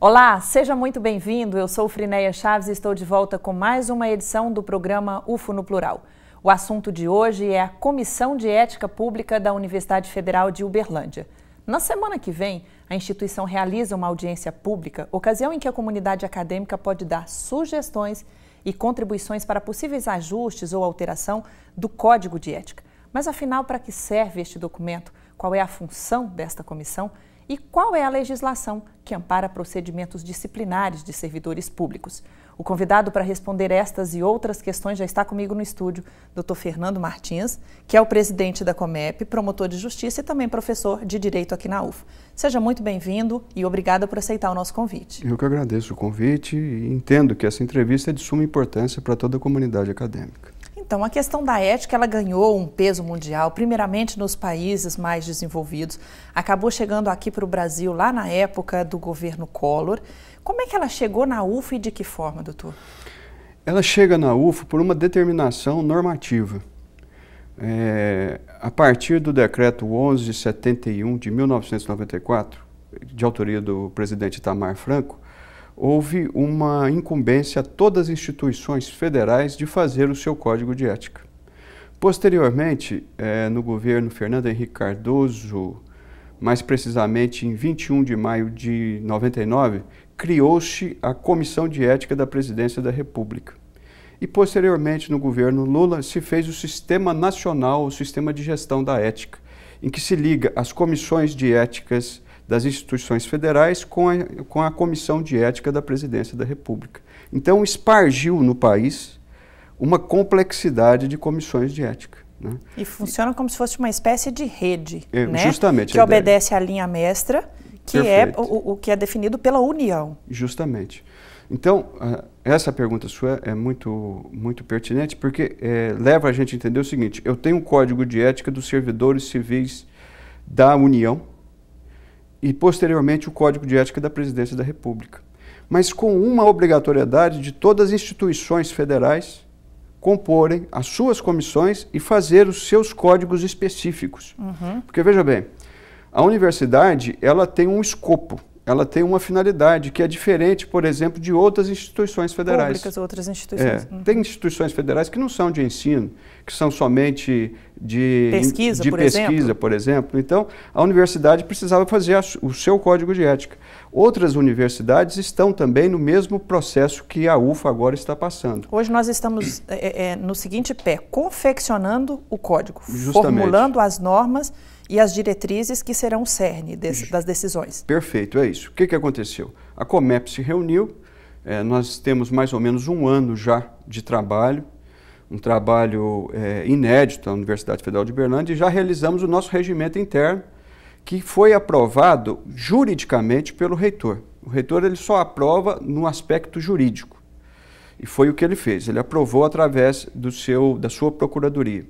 Olá, seja muito bem-vindo. Eu sou Frinéia Chaves e estou de volta com mais uma edição do programa UFO no Plural. O assunto de hoje é a Comissão de Ética Pública da Universidade Federal de Uberlândia. Na semana que vem, a instituição realiza uma audiência pública, ocasião em que a comunidade acadêmica pode dar sugestões e contribuições para possíveis ajustes ou alteração do Código de Ética. Mas, afinal, para que serve este documento? Qual é a função desta comissão? E qual é a legislação que ampara procedimentos disciplinares de servidores públicos? O convidado para responder estas e outras questões já está comigo no estúdio, Dr. Fernando Martins, que é o presidente da Comep, promotor de justiça e também professor de Direito aqui na UFO. Seja muito bem-vindo e obrigada por aceitar o nosso convite. Eu que agradeço o convite e entendo que essa entrevista é de suma importância para toda a comunidade acadêmica. Então, a questão da ética, ela ganhou um peso mundial, primeiramente nos países mais desenvolvidos, acabou chegando aqui para o Brasil lá na época do governo Collor. Como é que ela chegou na UFO e de que forma, doutor? Ela chega na UFO por uma determinação normativa. A partir do decreto 1171 de 1994, de autoria do presidente Itamar Franco, houve uma incumbência a todas as instituições federais de fazer o seu código de ética. Posteriormente, no governo Fernando Henrique Cardoso, mais precisamente em 21 de maio de 99, criou-se a Comissão de Ética da Presidência da República. E posteriormente, no governo Lula, se fez o Sistema Nacional, o Sistema de Gestão da Ética, em que se liga as comissões de éticas das instituições federais com a Comissão de Ética da Presidência da República. Então, espargiu no país uma complexidade de comissões de ética. Né? E funciona como se fosse uma espécie de rede, né? Justamente. Que obedece à linha mestra, que é o que é definido pela União. Justamente. Então, essa pergunta sua é muito pertinente, porque leva a gente a entender o seguinte: eu tenho um código de ética dos servidores civis da União, e, posteriormente, o Código de Ética da Presidência da República. Mas com uma obrigatoriedade de todas as instituições federais comporem as suas comissões e fazer os seus códigos específicos. Porque, veja bem, a universidade ela tem um escopo, ela tem uma finalidade que é diferente, por exemplo, de outras instituições federais. Públicas, outras instituições. Tem instituições federais que não são de ensino, que são somente de pesquisa, por exemplo. Então, a universidade precisava fazer o seu código de ética. Outras universidades estão também no mesmo processo que a UFO agora está passando. Hoje nós estamos no seguinte pé, confeccionando o código, Justamente. Formulando as normas e as diretrizes que serão o cerne das decisões. Perfeito, é isso. O que aconteceu? A Comep se reuniu, nós temos mais ou menos um ano já de trabalho, um trabalho inédito na Universidade Federal de Uberlândia, e já realizamos o nosso regimento interno, que foi aprovado juridicamente pelo reitor. O reitor ele só aprova no aspecto jurídico, e foi o que ele fez, ele aprovou através da sua procuradoria.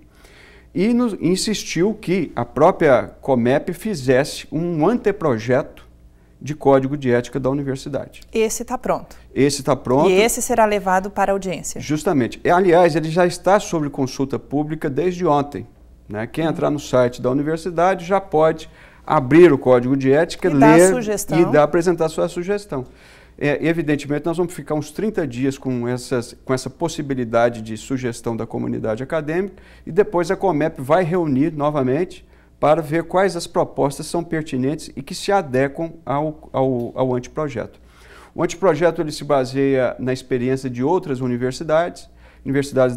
E insistiu que a própria Comep fizesse um anteprojeto de Código de Ética da universidade. Esse está pronto. Esse está pronto. E esse será levado para a audiência. Justamente. Aliás, ele já está sob consulta pública desde ontem. Né? Quem entrar no site da universidade já pode abrir o Código de Ética, ler e apresentar sua sugestão. Evidentemente, nós vamos ficar uns 30 dias com essa possibilidade de sugestão da comunidade acadêmica e depois a Comep vai reunir novamente para ver quais as propostas são pertinentes e que se adequam ao anteprojeto. O anteprojeto ele se baseia na experiência de outras universidades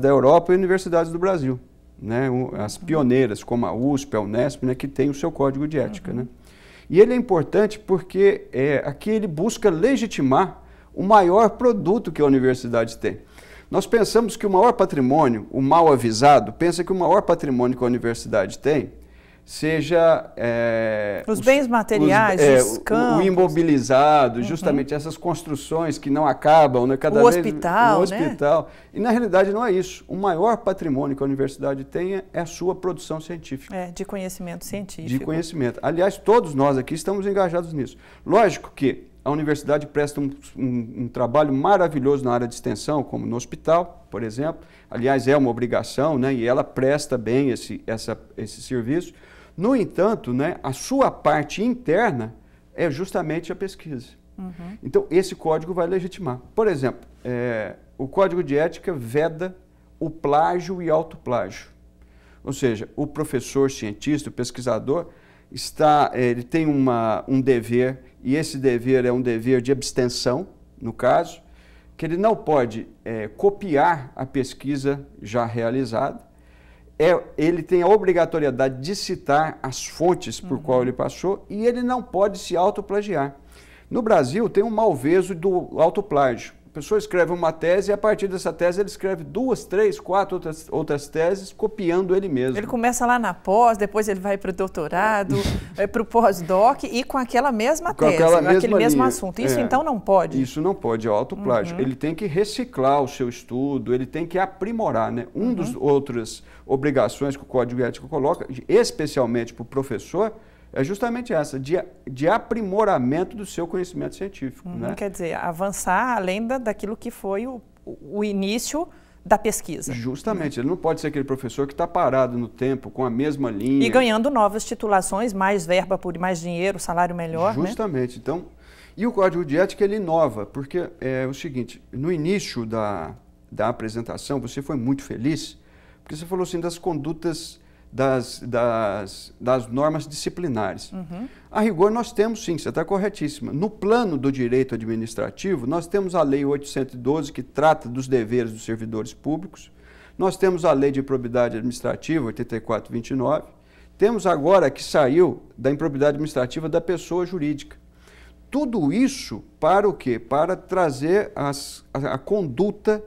da Europa e universidades do Brasil, né? As pioneiras como a USP, a Unesp, né? Que tem o seu código de ética. Né? E ele é importante porque aqui ele busca legitimar o maior produto que a universidade tem. Nós pensamos que o maior patrimônio, o mal avisado, pensa que o maior patrimônio que a universidade tem seja os bens materiais, os campos, o imobilizado, justamente essas construções que não acabam, né? O hospital. Né? E na realidade não é isso. O maior patrimônio que a universidade tem é a sua produção científica. De conhecimento científico. De conhecimento. Aliás, todos nós aqui estamos engajados nisso. Lógico que a universidade presta um trabalho maravilhoso na área de extensão, como no hospital, por exemplo. Aliás, é uma obrigação, né? E ela presta bem esse serviço. No entanto, né, a sua parte interna é justamente a pesquisa. Então, esse código vai legitimar. Por exemplo, o Código de Ética veda o plágio e autoplágio. Ou seja, o professor cientista, o pesquisador, ele tem um dever, e esse dever é um dever de abstenção, no caso, que ele não pode copiar a pesquisa já realizada, ele tem a obrigatoriedade de citar as fontes por qual ele passou, e ele não pode se autoplagiar. No Brasil, tem um malveso do autoplágio. A pessoa escreve uma tese e, a partir dessa tese, ele escreve 2, 3, 4 outras teses, copiando ele mesmo. Ele começa lá na pós, depois ele vai para o doutorado, para o pós-doc e com aquela mesma tese, aquele mesmo assunto. Isso, então, não pode? Isso não pode, é o autoplágio. Ele tem que reciclar o seu estudo, ele tem que aprimorar, né? Dos outras obrigações que o Código de Ética coloca, especialmente para o professor, é justamente essa, de aprimoramento do seu conhecimento científico. Né? Quer dizer, avançar além daquilo que foi o início da pesquisa. Justamente, ele não pode ser aquele professor que está parado no tempo, com a mesma linha. E ganhando novas titulações, mais verba por mais dinheiro, salário melhor. Justamente, então, e o Código de Ética ele inova, porque é o seguinte, no início da apresentação você foi muito feliz, porque você falou assim das condutas das normas disciplinares. A rigor, nós temos sim, você está corretíssima. No plano do direito administrativo, nós temos a Lei 812, que trata dos deveres dos servidores públicos, nós temos a Lei de Improbidade Administrativa, 8429, temos agora que saiu da improbidade administrativa da pessoa jurídica. Tudo isso para o quê? Para trazer a conduta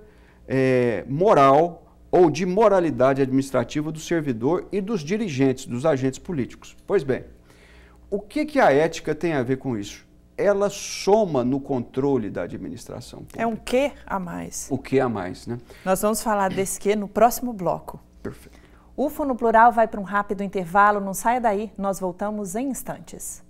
moral ou de moralidade administrativa do servidor e dos dirigentes, dos agentes políticos. Pois bem, o que a ética tem a ver com isso? Ela soma no controle da administração pública. É um quê a mais. O quê a mais, né? Nós vamos falar desse quê no próximo bloco. Perfeito. UFO no Plural vai para um rápido intervalo, não saia daí, nós voltamos em instantes.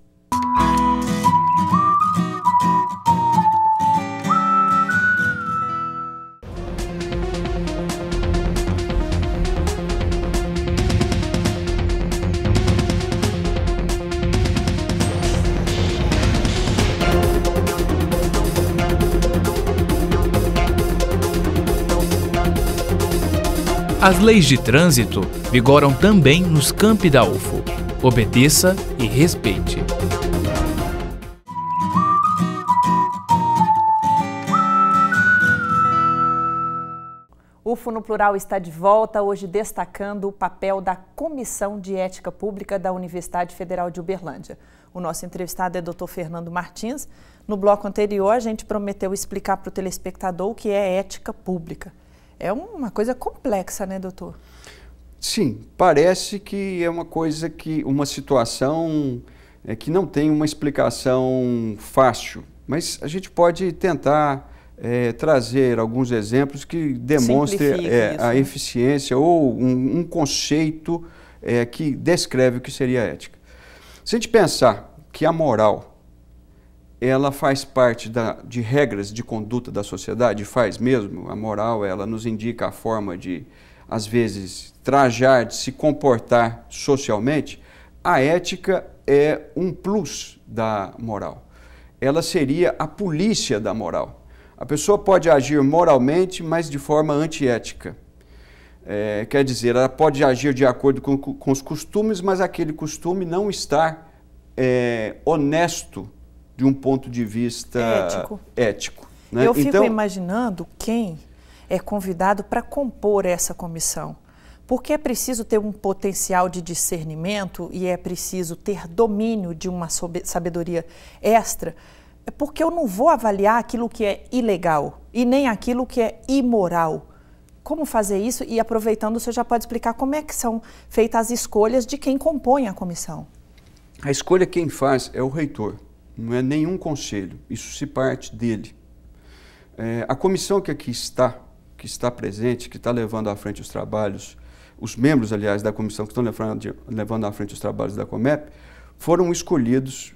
As leis de trânsito vigoram também nos campi da UFO. Obedeça e respeite. UFO no Plural está de volta, hoje destacando o papel da Comissão de Ética Pública da Universidade Federal de Uberlândia. O nosso entrevistado é o Dr. Fernando Martins. No bloco anterior, a gente prometeu explicar para o telespectador o que é ética pública. É uma coisa complexa, né, doutor? Sim, parece que é uma situação que não tem uma explicação fácil, mas a gente pode tentar trazer alguns exemplos que demonstrem a eficiência ou um conceito que descreve o que seria a ética. Se a gente pensar que a moral ela faz parte de regras de conduta da sociedade, faz mesmo. A moral, ela nos indica a forma de, às vezes, trajar, de se comportar socialmente. A ética é um plus da moral. Ela seria a polícia da moral. A pessoa pode agir moralmente, mas de forma antiética. Quer dizer, ela pode agir de acordo com os costumes, mas aquele costume não está honesto de um ponto de vista ético. Né? Eu fico imaginando quem é convidado para compor essa comissão. Porque é preciso ter um potencial de discernimento e é preciso ter domínio de uma sabedoria extra, porque eu não vou avaliar aquilo que é ilegal e nem aquilo que é imoral. Como fazer isso? E aproveitando, o senhor já pode explicar como é que são feitas as escolhas de quem compõe a comissão. A escolha quem faz é o reitor. Não é nenhum conselho, isso se parte dele. A comissão que aqui que está presente, que está levando à frente os trabalhos, os membros, aliás, da comissão que estão levando à frente os trabalhos da Comep, foram escolhidos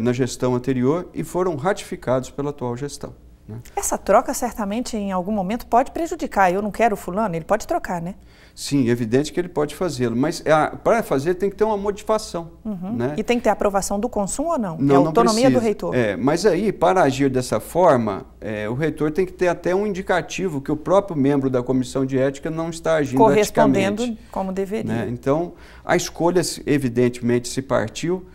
na gestão anterior e foram ratificados pela atual gestão. né? Essa troca certamente em algum momento pode prejudicar. Eu não quero fulano, ele pode trocar, né? Sim, é evidente que ele pode fazê-lo, mas para fazer tem que ter uma modificação. Né? E tem que ter aprovação do consumo ou não? Não, é autonomia do reitor. Mas aí, para agir dessa forma, o reitor tem que ter até um indicativo que o próprio membro da comissão de ética não está agindo correspondendo eticamente, como deveria. Né? Então, a escolha, evidentemente, se partiu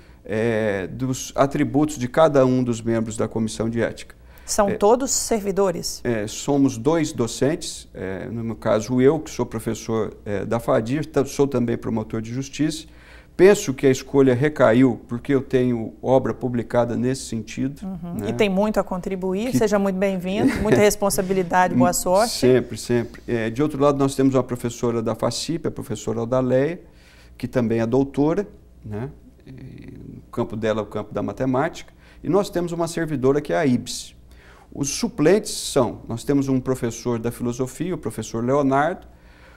dos atributos de cada um dos membros da comissão de ética. São todos servidores? Somos 2 docentes, no meu caso eu, que sou professor da FADIR, sou também promotor de justiça. Penso que a escolha recaiu porque eu tenho obra publicada nesse sentido. Né? E tem muito a contribuir, seja muito bem-vindo, muita responsabilidade, boa sorte. Sempre, sempre. De outro lado, nós temos uma professora da FACIP, a professora Aldaleia, que também é doutora, né? O campo dela é o campo da matemática, e nós temos uma servidora que é a IBS. Os suplentes nós temos um professor da filosofia, o professor Leonardo.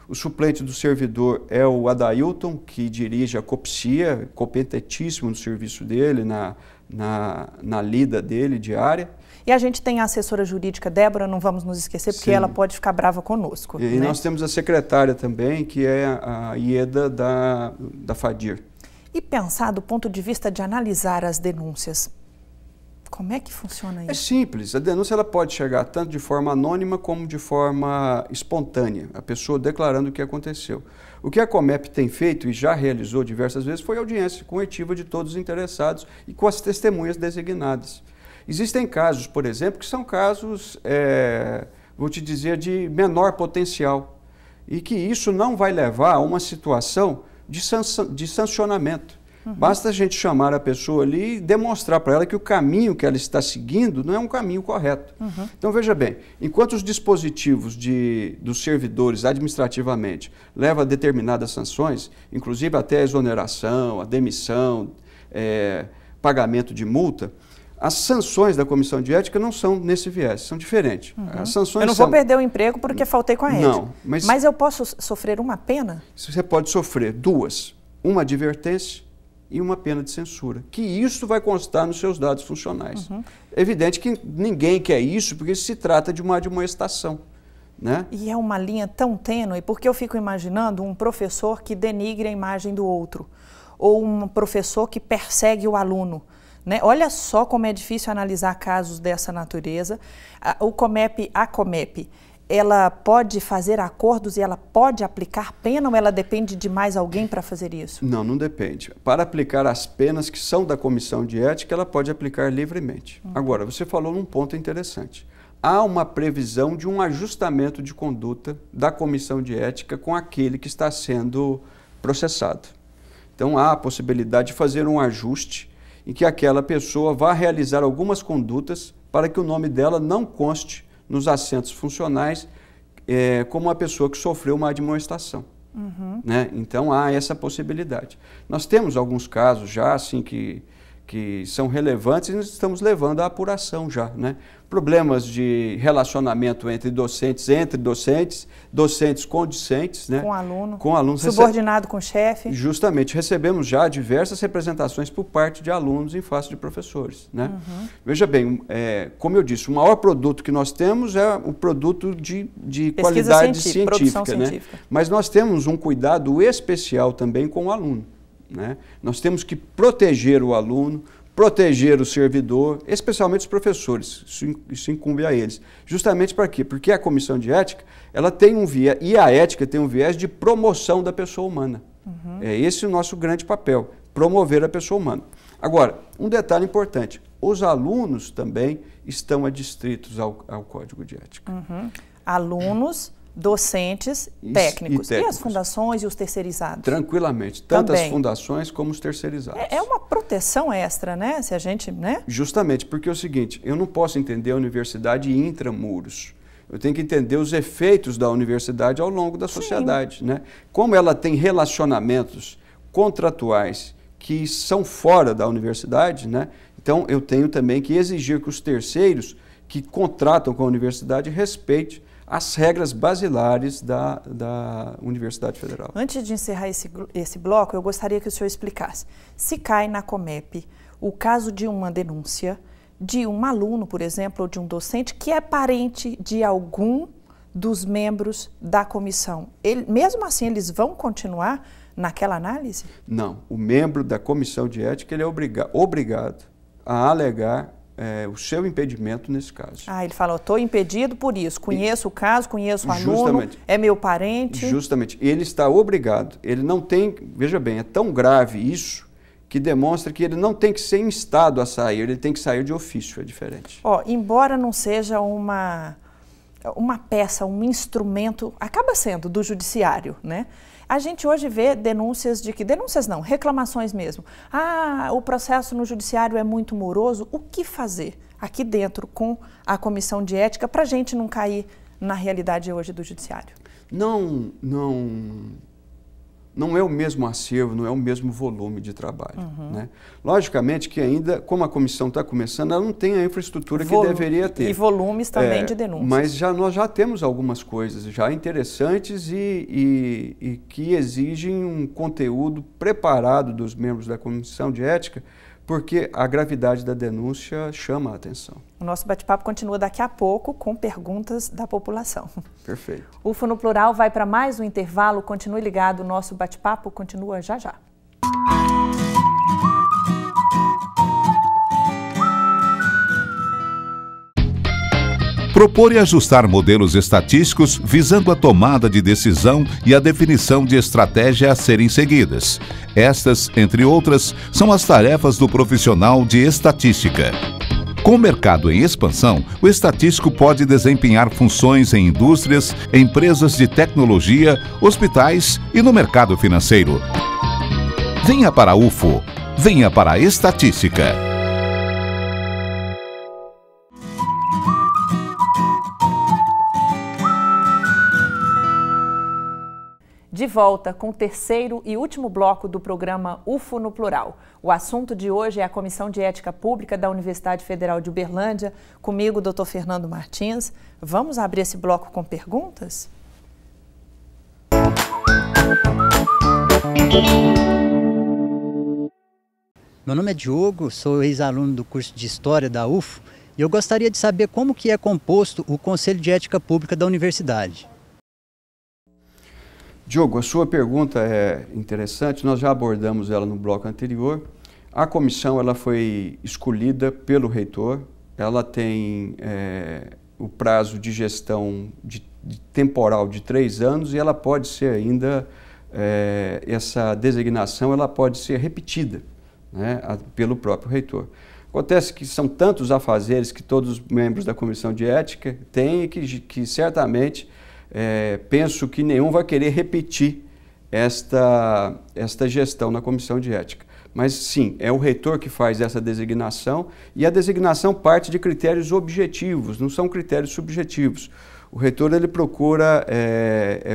O suplente do servidor é o Adailton, que dirige a COPSIA, competentíssimo no serviço dele, na lida dele diária. E a gente tem a assessora jurídica, Débora, não vamos nos esquecer, porque ela pode ficar brava conosco. E nós temos a secretária também, que é a Ieda da FADIR. E pensar do ponto de vista de analisar as denúncias, como é que funciona isso? É simples. A denúncia ela pode chegar tanto de forma anônima como de forma espontânea, a pessoa declarando o que aconteceu. O que a Comep tem feito e já realizou diversas vezes foi audiência coletiva de todos os interessados e com as testemunhas designadas. Existem casos, por exemplo, que são casos, vou te dizer, de menor potencial e que isso não vai levar a uma situação de sancionamento. Basta a gente chamar a pessoa ali e demonstrar para ela que o caminho que ela está seguindo não é um caminho correto. Então, veja bem, enquanto os dispositivos dos servidores administrativamente levam a determinadas sanções, inclusive até a exoneração, a demissão, pagamento de multa, as sanções da comissão de ética não são nesse viés, são diferentes. As sanções eu não vou perder o emprego porque faltei com a ética. Não, mas eu posso sofrer uma pena? Você pode sofrer 2, uma advertência e uma pena de censura, que isso vai constar nos seus dados funcionais. É evidente que ninguém quer isso, porque se trata de uma admoestação. Né? E é uma linha tão tênue, porque eu fico imaginando um professor que denigre a imagem do outro, ou um professor que persegue o aluno. Né? Olha só como é difícil analisar casos dessa natureza. A Comep, ela pode fazer acordos e ela pode aplicar pena ou ela depende de mais alguém para fazer isso? Não, não depende. Para aplicar as penas que são da comissão de ética, ela pode aplicar livremente. Agora, você falou num ponto interessante. Há uma previsão de um ajustamento de conduta da comissão de ética com aquele que está sendo processado. Então, há a possibilidade de fazer um ajuste em que aquela pessoa vá realizar algumas condutas para que o nome dela não conste nos assentos funcionais como uma pessoa que sofreu uma admoestação. Né? Então, há essa possibilidade. Nós temos alguns casos já assim que são relevantes e nós estamos levando à apuração já. Né? Problemas de relacionamento entre docentes com discentes. Né? Com alunos, subordinado com chefe. Justamente, recebemos já diversas representações por parte de alunos em face de professores. Né? Veja bem, como eu disse, o maior produto que nós temos é o produto de qualidade científica. Né? Mas nós temos um cuidado especial também com o aluno. Né? Nós temos que proteger o aluno, proteger o servidor, especialmente os professores, isso incumbe a eles. Justamente para quê? Porque a comissão de ética, ela tem um viés, e a ética tem um viés de promoção da pessoa humana. É esse o nosso grande papel, promover a pessoa humana. Agora, um detalhe importante, os alunos também estão adstritos ao Código de Ética. Alunos, docentes, técnicos. E as fundações e os terceirizados? Tranquilamente, tanto as fundações como os terceirizados. É uma proteção extra, né? Se a gente, né? Justamente, porque é o seguinte, eu não posso entender a universidade intramuros. Eu tenho que entender os efeitos da universidade ao longo da sociedade. Né? Como ela tem relacionamentos contratuais que são fora da universidade, né? Então eu tenho também que exigir que os terceiros que contratam com a universidade respeitem as regras basilares da Universidade Federal. Antes de encerrar esse bloco, eu gostaria que o senhor explicasse. Se cai na Comep o caso de uma denúncia de um aluno, por exemplo, ou de um docente que é parente de algum dos membros da comissão, mesmo assim eles vão continuar naquela análise? Não, o membro da comissão de ética ele é obrigado a alegar o seu impedimento nesse caso. Ah, ele fala, estou impedido por isso, conheço o caso, conheço o aluno, é meu parente. Justamente, ele está obrigado, ele não tem, veja bem, é tão grave isso que demonstra que ele não tem que ser instado a sair, ele tem que sair de ofício, é diferente. Embora não seja uma peça, um instrumento, acaba sendo do judiciário, né? A gente hoje vê denúncias reclamações mesmo. O processo no judiciário é muito moroso. O que fazer aqui dentro com a comissão de ética para a gente não cair na realidade hoje do judiciário? Não é o mesmo acervo, não é o mesmo volume de trabalho. Né? Logicamente que ainda, como a comissão está começando, ela não tem a infraestrutura que deveria ter. E volumes também de denúncias. Mas nós já temos algumas coisas já interessantes e que exigem um conteúdo preparado dos membros da comissão de ética, porque a gravidade da denúncia chama a atenção. O nosso bate-papo continua daqui a pouco com perguntas da população. Perfeito. UFO no Plural vai para mais um intervalo. Continue ligado, o nosso bate-papo continua já já. Propor e ajustar modelos estatísticos visando a tomada de decisão e a definição de estratégia a serem seguidas. Estas, entre outras, são as tarefas do profissional de estatística. Com o mercado em expansão, o estatístico pode desempenhar funções em indústrias, empresas de tecnologia, hospitais e no mercado financeiro. Venha para a UFO, venha para a estatística. De volta com o terceiro e último bloco do programa UFO no Plural. O assunto de hoje é a Comissão de Ética Pública da Universidade Federal de Uberlândia. Comigo, o Dr. Fernando Martins. Vamos abrir esse bloco com perguntas? Meu nome é Diogo, sou ex-aluno do curso de História da UFO e eu gostaria de saber como que é composto o Conselho de Ética Pública da Universidade. Diogo, a sua pergunta é interessante, nós já abordamos ela no bloco anterior. A comissão ela foi escolhida pelo reitor, ela tem o prazo de gestão temporal de 3 anos e ela pode ser ainda, essa designação ela pode ser repetida, né, pelo próprio reitor. Acontece que são tantos afazeres que todos os membros da comissão de ética têm e que certamente penso que nenhum vai querer repetir esta gestão na comissão de ética. Mas sim, é o reitor que faz essa designação e a designação parte de critérios objetivos, não são critérios subjetivos. O reitor ele procura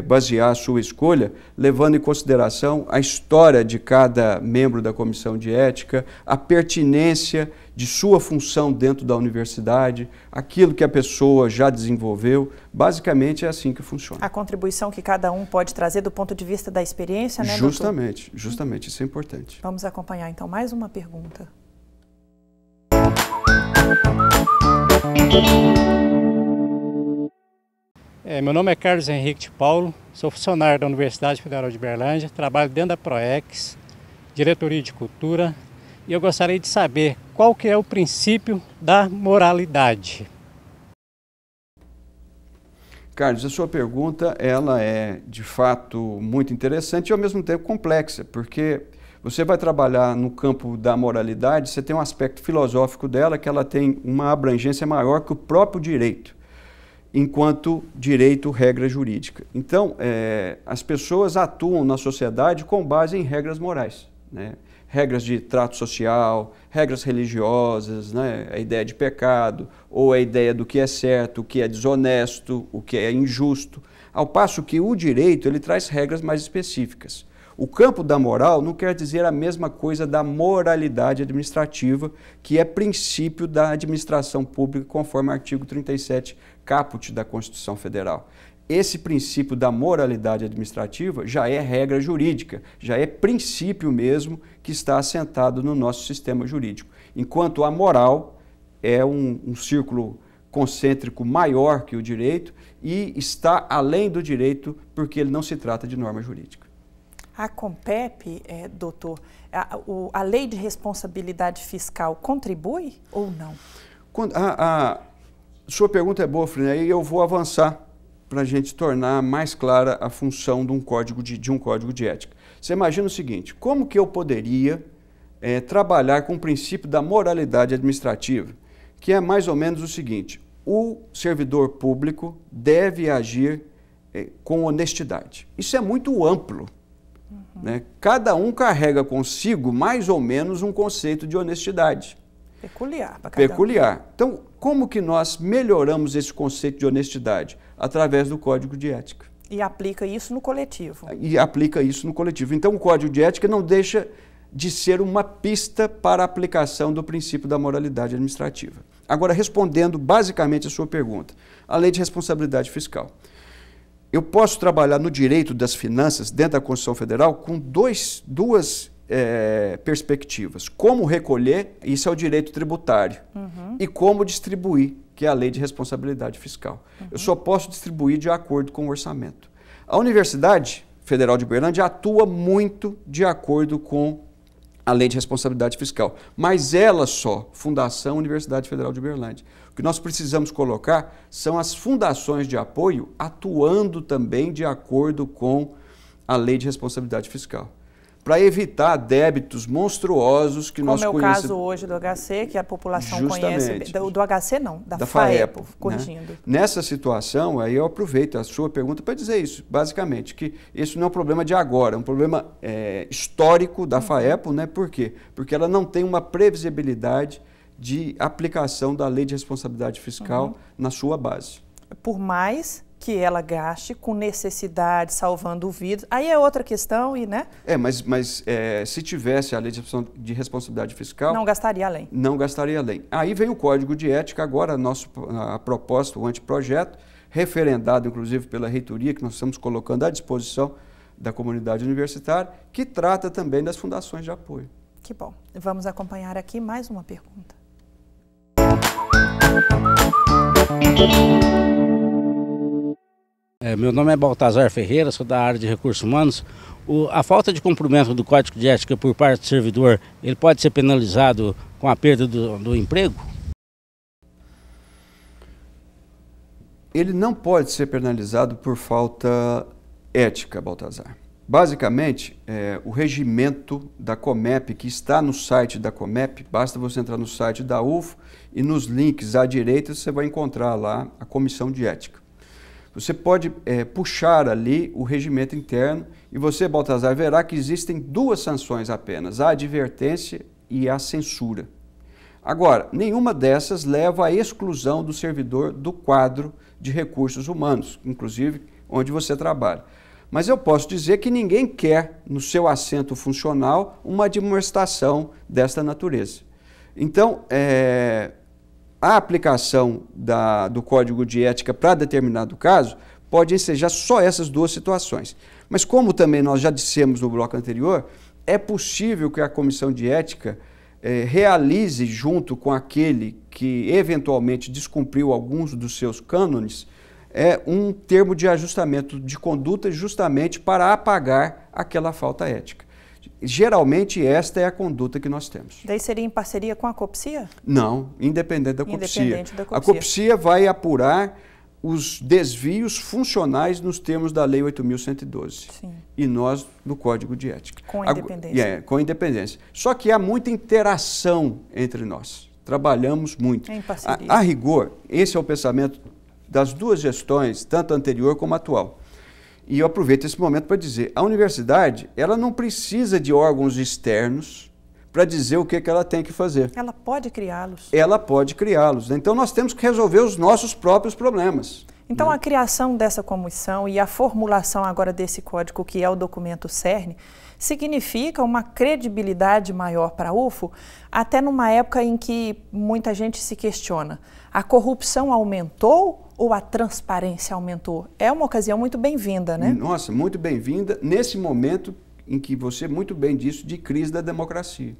basear a sua escolha levando em consideração a história de cada membro da comissão de ética, a pertinência de sua função dentro da universidade, aquilo que a pessoa já desenvolveu. Basicamente é assim que funciona. A contribuição que cada um pode trazer do ponto de vista da experiência, né, Justamente, justamente, isso é importante. Vamos acompanhar então mais uma pergunta. Meu nome é Carlos Henrique de Paulo, sou funcionário da Universidade Federal de Uberlândia, trabalho dentro da PROEX, Diretoria de Cultura, e eu gostaria de saber qual que é o princípio da moralidade. Carlos, a sua pergunta ela é de fato muito interessante e ao mesmo tempo complexa, porque você vai trabalhar no campo da moralidade, você tem um aspecto filosófico dela que ela tem uma abrangência maior que o próprio direito, enquanto direito, regra jurídica. Então, as pessoas atuam na sociedade com base em regras morais, né? Regras de trato social, regras religiosas, né? A ideia de pecado, ou a ideia do que é certo, o que é desonesto, o que é injusto. Ao passo que o direito ele traz regras mais específicas. O campo da moral não quer dizer a mesma coisa da moralidade administrativa, que é princípio da administração pública, conforme o artigo 37, caput da Constituição Federal. Esse princípio da moralidade administrativa já é regra jurídica, já é princípio mesmo que está assentado no nosso sistema jurídico. Enquanto a moral é um círculo concêntrico maior que o direito e está além do direito porque ele não se trata de norma jurídica. A Compep, doutor, a lei de responsabilidade fiscal contribui ou não? A sua pergunta é boa, Frinei, e eu vou avançar para a gente tornar mais clara a função de um código de ética. Você imagina o seguinte, como que eu poderia trabalhar com o princípio da moralidade administrativa, que é mais ou menos o seguinte, o servidor público deve agir com honestidade. Isso é muito amplo. Né? Cada um carrega consigo mais ou menos um conceito de honestidade. Peculiar para cada um. Peculiar. Então, como que nós melhoramos esse conceito de honestidade? Através do Código de Ética. E aplica isso no coletivo. E aplica isso no coletivo. Então, o Código de Ética não deixa de ser uma pista para a aplicação do princípio da moralidade administrativa. Agora, respondendo basicamente a sua pergunta, a Lei de Responsabilidade Fiscal. Eu posso trabalhar no direito das finanças, dentro da Constituição Federal, com duas perspectivas. Como recolher, isso é o direito tributário, e como distribuir, que é a Lei de Responsabilidade Fiscal. Eu só posso distribuir de acordo com o orçamento. A Universidade Federal de Uberlândia atua muito de acordo com a Lei de Responsabilidade Fiscal, mas ela só, Fundação Universidade Federal de Uberlândia. O que nós precisamos colocar são as fundações de apoio atuando também de acordo com a Lei de Responsabilidade Fiscal, para evitar débitos monstruosos que nós conhecemos. Como é o caso hoje do HC, que a população Justamente. conhece. Do HC não, da FAEPO, corrigindo. Né? Nessa situação, aí eu aproveito a sua pergunta para dizer isso, basicamente, que isso não é um problema de agora, é um problema histórico da FAEPO, né? Por quê? Porque ela não tem uma previsibilidade de aplicação da Lei de Responsabilidade Fiscal na sua base. Por mais que ela gaste com necessidade, salvando vidas. Aí é outra questão, né? Mas se tivesse a Lei de Responsabilidade Fiscal... Não gastaria além. Não gastaria além. Aí vem o Código de Ética, agora a proposta, o anteprojeto, referendado inclusive pela reitoria, que nós estamos colocando à disposição da comunidade universitária, que trata também das fundações de apoio. Que bom. Vamos acompanhar aqui mais uma pergunta. Meu nome é Baltazar Ferreira, sou da área de recursos humanos. A falta de cumprimento do Código de Ética por parte do servidor, ele pode ser penalizado com a perda do emprego? Ele não pode ser penalizado por falta ética, Baltazar. Basicamente, o regimento da Comep, que está no site da Comep, basta você entrar no site da UFO e nos links à direita você vai encontrar lá a Comissão de Ética. Você pode puxar ali o regimento interno e você, Baltazar, verá que existem duas sanções apenas, a advertência e a censura. Agora, nenhuma dessas leva à exclusão do servidor do quadro de recursos humanos, inclusive onde você trabalha. Mas eu posso dizer que ninguém quer, no seu assento funcional, uma admoestação desta natureza. Então, a aplicação do Código de Ética para determinado caso pode ensejar só essas duas situações. Mas como também nós já dissemos no bloco anterior, é possível que a Comissão de Ética realize junto com aquele que eventualmente descumpriu alguns dos seus cânones um termo de ajustamento de conduta justamente para apagar aquela falta ética. Geralmente, esta é a conduta que nós temos. Daí seria em parceria com a COPCIA? Não, independente da COPCIA. A COPCIA vai apurar os desvios funcionais nos termos da Lei 8.112. Sim. E nós no Código de Ética. Com independência. Com independência. Só que há muita interação entre nós. Trabalhamos muito. Em parceria. A rigor, esse é o pensamento das duas gestões, tanto a anterior como a atual. E eu aproveito esse momento para dizer, a universidade, ela não precisa de órgãos externos para dizer o que ela tem que fazer. Ela pode criá-los. Ela pode criá-los. Então, nós temos que resolver os nossos próprios problemas. Então, a criação dessa comissão e a formulação agora desse código, que é o documento CERN, significa uma credibilidade maior para a UFO, até numa época em que muita gente se questiona. A corrupção aumentou ou a transparência aumentou? É uma ocasião muito bem-vinda, né? Nossa, muito bem-vinda nesse momento em que você muito bem disse de crise da democracia.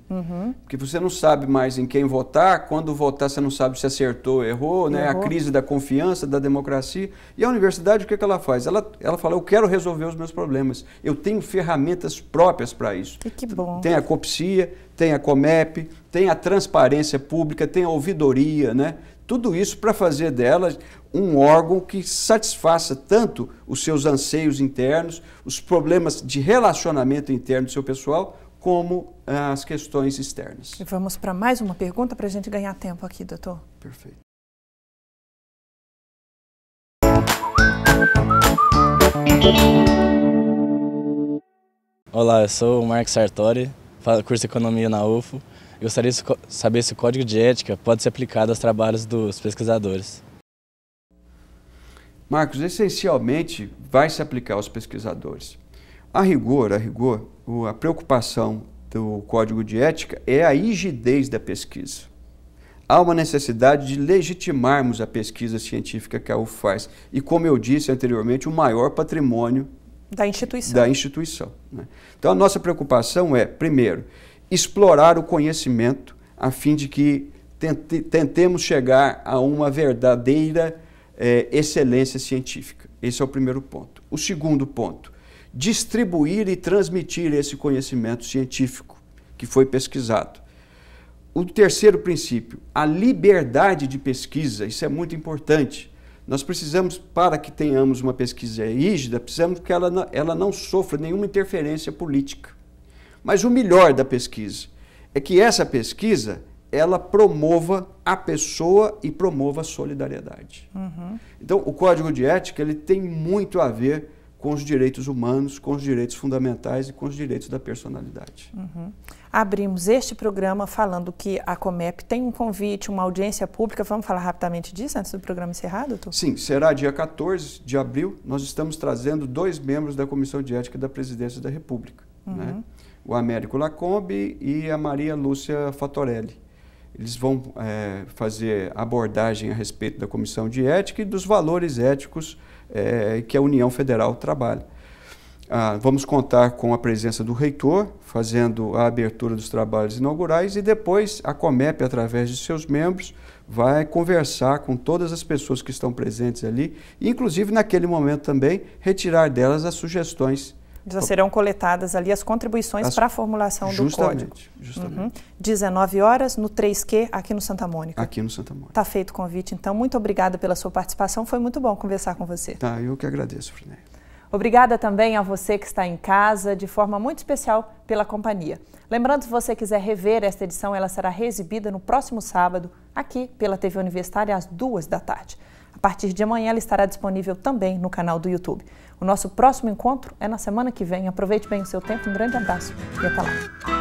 Porque você não sabe mais em quem votar, quando votar você não sabe se acertou ou errou, né? A crise da confiança, da democracia. E a universidade, o que ela faz? Ela fala, eu quero resolver os meus problemas, eu tenho ferramentas próprias para isso. E que bom. Tem a COPCIA, tem a COMEP, tem a transparência pública, tem a ouvidoria, né? Tudo isso para fazer dela um órgão que satisfaça tanto os seus anseios internos, os problemas de relacionamento interno do seu pessoal, como as questões externas. E vamos para mais uma pergunta para a gente ganhar tempo aqui, doutor. Perfeito. Olá, eu sou o Marcos Sartori, curso Economia na UFO. Gostaria de saber se o Código de Ética pode ser aplicado aos trabalhos dos pesquisadores. Marcos, essencialmente vai se aplicar aos pesquisadores. A rigor, a preocupação do Código de Ética é a rigidez da pesquisa. Há uma necessidade de legitimarmos a pesquisa científica que a UFO faz. E, como eu disse anteriormente, o maior patrimônio da instituição. Né? Então, a nossa preocupação é, primeiro, explorar o conhecimento a fim de que tentemos chegar a uma verdadeira excelência científica. Esse é o primeiro ponto. O segundo ponto, distribuir e transmitir esse conhecimento científico que foi pesquisado. O terceiro princípio, a liberdade de pesquisa, isso é muito importante. Nós precisamos, para que tenhamos uma pesquisa rígida, precisamos que ela não sofra nenhuma interferência política. Mas o melhor da pesquisa é que essa pesquisa, ela promova a pessoa e promova a solidariedade. Então, o Código de Ética, ele tem muito a ver com os direitos humanos, com os direitos fundamentais e com os direitos da personalidade. Abrimos este programa falando que a COMEP tem um convite, uma audiência pública. Vamos falar rapidamente disso antes do programa encerrar, doutor? Sim, será dia 14 de abril. Nós estamos trazendo 2 membros da Comissão de Ética da Presidência da República, né? O Américo Lacombe e a Maria Lúcia Fatorelli. Eles vão fazer abordagem a respeito da Comissão de Ética e dos valores éticos que a União Federal trabalha. Vamos contar com a presença do reitor, fazendo a abertura dos trabalhos inaugurais, e depois a COMEP, através de seus membros, vai conversar com todas as pessoas que estão presentes ali, e, inclusive, naquele momento também, retirar delas as sugestões. Já serão coletadas ali as contribuições para a formulação do código. Justamente. 19 horas no 3Q, aqui no Santa Mônica. Aqui no Santa Mônica. Está feito o convite, então. Muito obrigada pela sua participação. Foi muito bom conversar com você. Tá, eu que agradeço, Frinéia. Obrigada também a você que está em casa, de forma muito especial, pela companhia. Lembrando, se você quiser rever esta edição, ela será reexibida no próximo sábado, aqui pela TV Universitária, às 2 da tarde. A partir de amanhã, ela estará disponível também no canal do YouTube. O nosso próximo encontro é na semana que vem. Aproveite bem o seu tempo, um grande abraço e até lá.